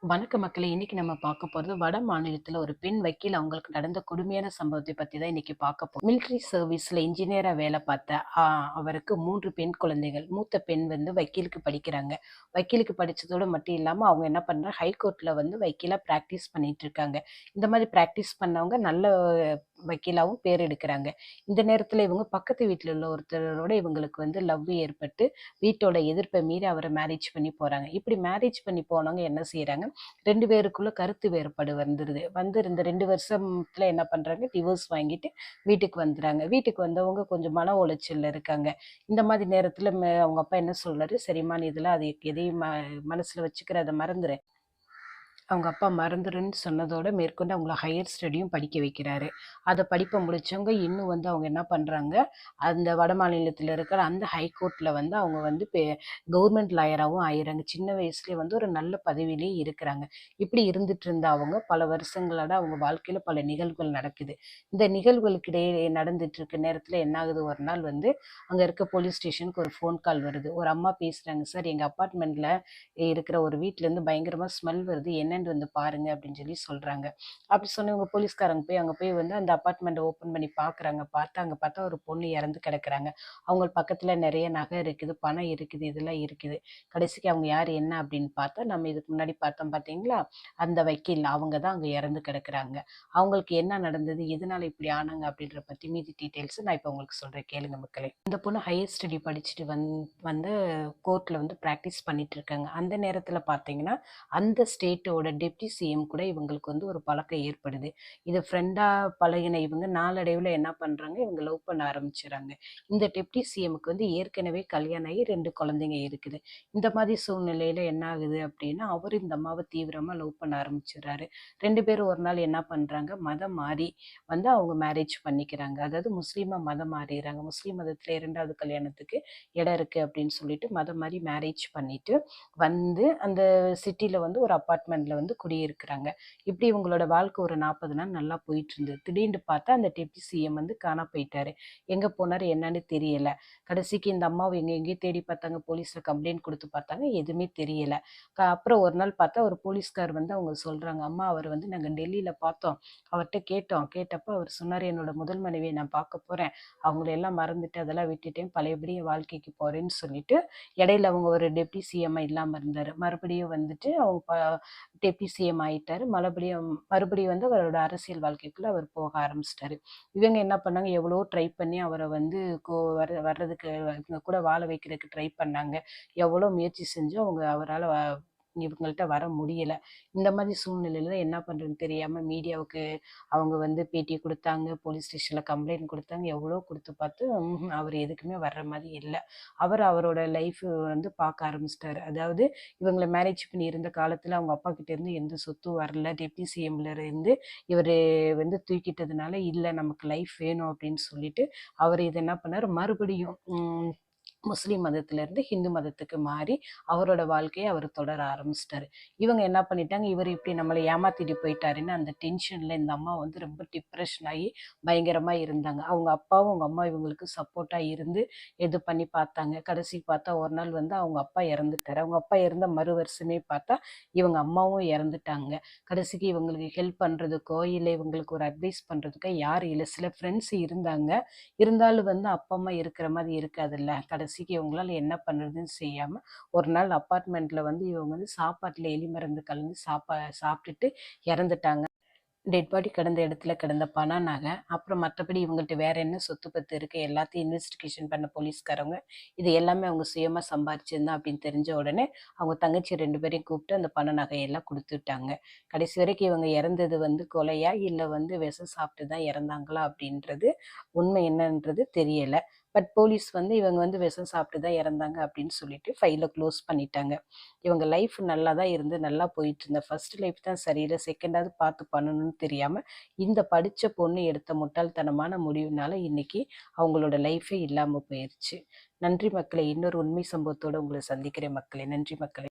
வணக்க மக்களே! இன்னைக்கு நம்ம பார்க்க போறது வட மாநிலத்தில ஒரு பெண் வக்கீல் அவங்களுக்கு நடந்த கொடுமையான சம்பவத்தை பத்தி தான் இன்னைக்கு பார்க்க போறோம். மிலிட்டரி சர்வீஸ்ல இன்ஜினியரா வேலை பார்த்த அவருக்கு 3 பெண் குழந்தைகள். மூத்த பெண் வந்து வக்கீலுக்கு படிக்கிறாங்க. வக்கீலுக்கு படிச்சதோட மட்டும் இல்லாம அவங்க என்ன பண்றாங்க, ஹைகோர்ட்ல வந்து வக்கீலா பிராக்டிஸ் பண்ணிட்டு இருக்காங்க. இந்த மாதிரி பிராக்டிஸ் பண்ணவங்க நல்ல வக்கீலாவும் பேர் எடுக்கிறாங்க. இந்த நேரத்தில இவங்க பக்கத்து வீட்ல உள்ள ஒருத்தரோட இவங்களுக்கு வந்து லவ் ஏற்பட்டு, வீட்டோட எதிர்ப்பை மீறி அவர மேரேஜ் பண்ணி போறாங்க. இப்படி மேரேஜ் பண்ணி போனவங்க என்ன செய்றாங்க, 2 பேருக்குள்ள கருத்து வேறுபாடு வந்துருது. வந்து இந்த 2 வருஷத்துல என்ன பண்றாங்க, டிவோர்ஸ் வாங்கிட்டு வீட்டுக்கு வந்துறாங்க. வீட்டுக்கு வந்தவங்க கொஞ்சம் மன உளைச்சல்ல இருக்காங்க. இந்த மாதிரி நேரத்துல அவங்க அப்பா என்ன சொல்றாரு, "சரிம்மா நீ இதெல்லாம் அது எதையும் மனசுல வச்சுக்கிற, அத மறந்துரு." அவங்க அப்பா மறந்துருன்னு சொன்னதோட மேற்கொண்டு அவங்கள ஹையர் ஸ்டடியும் படிக்க வைக்கிறாரு. அத படிப்ப முடிச்சவங்க இன்னும் வந்து அவங்க என்ன பண்றாங்க, அந்த வடமாநிலத்தில இருக்கிற அந்த ஹைகோர்ட்ல வந்து அவங்க வந்து கவர்மெண்ட் லாயராவும் ஆயிர்றாங்க. சின்ன வயசுலயே வந்து ஒரு நல்ல பதவியிலேயே இருக்கிறாங்க. இப்படி இருந்துட்டு இருந்த அவங்க பல வருஷங்களோட அவங்க வாழ்க்கையில பல நிகழ்வுகள் நடக்குது. இந்த நிகழ்வுகளுக்கு இடையே நடந்துட்டு இருக்க நேரத்தில என்ன ஆகுது, ஒரு நாள் வந்து அங்க இருக்க போலீஸ் ஸ்டேஷனுக்கு ஒரு ஃபோன் கால் வருது. ஒரு அம்மா பேசுறாங்க, "சார் எங்க அபார்ட்மெண்ட்ல இருக்கிற ஒரு வீட்லேருந்து பயங்கரமா ஸ்மெல் வருது. என்னன்னு வந்து பாருங்க" அப்படின்னு சொல்லி சொல்றாங்க. அப்படி சொன்னவங்க போலீஸ்காரங்க போய் அங்க போய் வந்து அந்த அபார்ட்மெண்ட்ட ஓப்பன் பண்ணி பார்க்குறாங்க. அங்க பார்த்தா ஒரு பொண்ணு இறந்து கிடக்குறாங்க. அவங்க பக்கத்துல நெறைய நகை இருக்குது, பணம் இருக்குது, இதெல்லாம் இருக்குது. கடைசிக்கு அவங்க யார் என்ன அப்படின்னு பார்த்தா, நம்ம இதுக்கு முன்னாடி பார்த்தோம் பார்த்தீங்களா? அந்த வக்கீல் அவங்க தான் அங்க இறந்து கிடக்குறாங்க. அவங்களுக்கு என்ன நடந்தது? எதனால இப்படி ஆனாங்க? அப்படின்ற பத்தி மீதி டீட்டெயில்ஸ் நான் இப்ப உங்களுக்கு சொல்றேன் கேளுங்க மக்களே. இந்த பொண்ணு ஹையர் ஸ்டடி படிச்சுட்டு வந்து கோர்ட்ல வந்து பிராக்டிஸ் பண்ணிட்டு இருக்காங்க. அந்த நேரத்துல பார்த்தீங்கன்னா, அந்த ஸ்டேட்டோட டெப்டி சிஎம் கூட இவங்களுக்கு வந்து ஒரு பழக்கம் ஏற்படுது. இது ஃப்ரெண்டா பழகின இவங்க நாளடைவுல என்ன பண்றாங்க, இவங்க லவ் பண்ண ஆரம்பிச்சுறாங்க. இந்த டெப்டி சிஎம்க்கு வந்து ஏற்கனவே கல்யாணம் ஆகி 2 குழந்தைங்க இருக்குது. இந்த மாதிரி சூழ்நிலையில என்ன ஆகுது அப்படின்னா, அவரு இந்த அம்மாவ தீவிரமா லவ் பண்ண ஆரம்பிச்சுடுறாரு. 2 பேரும் ஒரு நாள் என்ன பண்றாங்க, மதம் மாறி வந்து அவங்க மேரேஜ் பண்ணிக்கிறாங்க. அதாவது முஸ்லீமா மதம் மாறிர்றாங்க. முஸ்லீம் மதத்துல 2வது கல்யாணத்துக்கு இடம் இருக்கு அப்படின்னு சொல்லிட்டு மதம் மாறி மேரேஜ் பண்ணிட்டு வந்து அந்த சிட்டில வந்து ஒரு அபார்ட்மெண்ட்ல வந்து குடியிருக்கிறாங்க. இப்படி இவங்களோட வாழ்க்கை ஒரு 40 நாள் நல்லா போயிட்டு இருந்தது. திடீர்னு பார்த்தா அந்த டெப்டி சிஎம் வந்து காணா போயிட்டாரு. எங்க போனாரு என்னன்னு தெரியல. கடைசிக்கு இந்த அம்மாவ எங்கேயும் தேடி பார்த்தாங்க. போலீஸ்ல கம்ப்ளைண்ட் குடுத்து பார்த்தாங்க. எதுவுமே தெரியல. அப்புறம் ஒரு நாள் பார்த்தா ஒரு போலீஸ்கார் வந்து அவங்க சொல்றாங்க, "அம்மா அவர் வந்து நாங்க டெல்லியில பார்த்தோம். அவர்ட்ட கேட்டோம். கேட்டப்ப அவர் சொன்னாரு, என்னோட முதல் மனைவிய நான் பார்க்க போறேன். அவங்கள எல்லாம் மறந்துட்டு அதெல்லாம் விட்டுட்டேன். பழையபடி என் வாழ்க்கைக்கு போறேன்னு" சொல்லிட்டு இடையில அவங்க ஒரு டெப்டி சிஎம்மா இல்லாம இருந்தாரு. மறுபடியும் வந்துட்டு அவங்க டெப்டி சிஎம் ஆயிட்டாரு. மறுபடியும் வந்து அவரோட அரசியல் வாழ்க்கைக்குள்ள அவர் போக ஆரம்பிச்சிட்டாரு. இவங்க என்ன பண்ணாங்க, எவ்வளவோ ட்ரை பண்ணி அவர வந்து வர்றதுக்கு இவங்க கூட வாழ வைக்கிறதுக்கு ட்ரை பண்ணாங்க. எவ்வளோ முயற்சி செஞ்சும் அவங்க அவரால இவங்கள்ட்ட வர முடியல. இந்த மாதிரி சூழ்நிலையில என்ன பண்றதுன்னு தெரியாம மீடியாவுக்கு அவங்க வந்து பேட்டி குடுத்தாங்க. போலீஸ் ஸ்டேஷன்ல கம்ப்ளைண்ட் குடுத்தாங்க. எவ்வளோ குடுத்து பார்த்து அவர் எதுக்குமே வர்ற மாரி இல்ல. அவரோட லைஃப் வந்து பார்க்க ஆரம்பிச்சுட்டாரு. அதாவது இவங்கள மேரேஜ் பண்ணி இருந்த காலத்துல அவங்க அப்பா கிட்ட இருந்து எந்த சொத்தும் வரல. டெப்டி சிஎம்ல இருந்து இவரு வந்து தூக்கிட்டதுனால, இல்ல நமக்கு லைஃப் வேணும் அப்படின்னு சொல்லிட்டு, அவரு இத என்ன பண்ணாரு, மறுபடியும் முஸ்லிம் மதத்திலிருந்து ஹிந்து மதத்துக்கு மாறி அவரோட வாழ்க்கைய அவர் தொடர ஆரம்பிச்சிட்டாரு. இவங்க என்ன பண்ணிட்டாங்க, இவர் இப்படி நம்மள ஏமாத்திட்டு போயிட்டாருன்னு அந்த டென்ஷன்ல இந்த அம்மா வந்து ரொம்ப டிப்ரஷன் ஆகி பயங்கரமா இருந்தாங்க. அவங்க அப்பாவும், அவங்க அம்மா இவங்களுக்கு சப்போர்ட்டா இருந்து இது பண்ணி பார்த்தாங்க. கடைசிக்கு பார்த்தா ஒரு நாள் வந்து அவங்க அப்பா இறந்துட்டாரு. அவங்க அப்பா இறந்த மறு வருஷமே பார்த்தா இவங்க அம்மாவும் இறந்துட்டாங்க. கடைசிக்கு இவங்களுக்கு ஹெல்ப் பண்றதுக்கோ, இல்ல இவங்களுக்கு ஒரு அட்வைஸ் பண்றதுக்கோ யாரும் இல்ல. சில ஃப்ரெண்ட்ஸ் இருந்தாங்க. இருந்தாலும் வந்து அப்பா, அம்மா இருக்கிற மாரி இருக்காதுல்ல. கடைசிக்கு இவங்களால என்ன பண்றதுன்னு செய்யாம, ஒரு நாள் அபார்ட்மெண்ட்ல வந்து இவங்க வந்து சாப்பாட்டுல எலி மருந்து கலந்து சாப்பிட்டுட்டு இறந்துட்டாங்க. டெட் பாடி கிடந்த இடத்துல கிடந்த பணம், நகை, அப்புறம் மற்றபடி இவங்கள்ட்ட வேற என்ன சொத்து பத்து இருக்கு எல்லாத்தையும் இன்வெஸ்டிகேஷன் பண்ண போலீஸ்காரங்க, இது எல்லாமே அவங்க சுயமா சம்பாரிச்சது அப்படின்னு தெரிஞ்ச உடனே, அவங்க தங்கச்சி 2 பேரையும் கூப்பிட்டு அந்த பண நகையெல்லாம் குடுத்துட்டாங்க. கடைசி வரைக்கும் இவங்க இறந்தது வந்து கொலையா, இல்ல வந்து விஷம் சாப்பிட்டு தான் இறந்தாங்களா அப்படின்றது உண்மை என்னன்றது தெரியல. பட் போலீஸ் வந்து இவங்க வந்து விஷம் சாப்பிட்டு தான் இறந்தாங்க அப்படின்னு சொல்லிட்டு ஃபைல க்ளோஸ் பண்ணிட்டாங்க. இவங்க லைஃப் நல்லா தான் இருந்து நல்லா போயிட்டு இருந்த ஃபர்ஸ்ட் லைஃப் தான் சரியில்ல. செகண்டாவது பார்த்து பண்ணணும்னு தெரியாம, இந்த படிச்ச பொண்ணு எடுத்த முட்டாள்தனமான முடிவுனால இன்னைக்கு அவங்களோட லைஃபே இல்லாம போயிருச்சு. நன்றி மக்களே! இன்னொரு உண்மை சம்பவத்தோட உங்கள சந்திக்கிறேன் மக்களே! நன்றி மக்களே!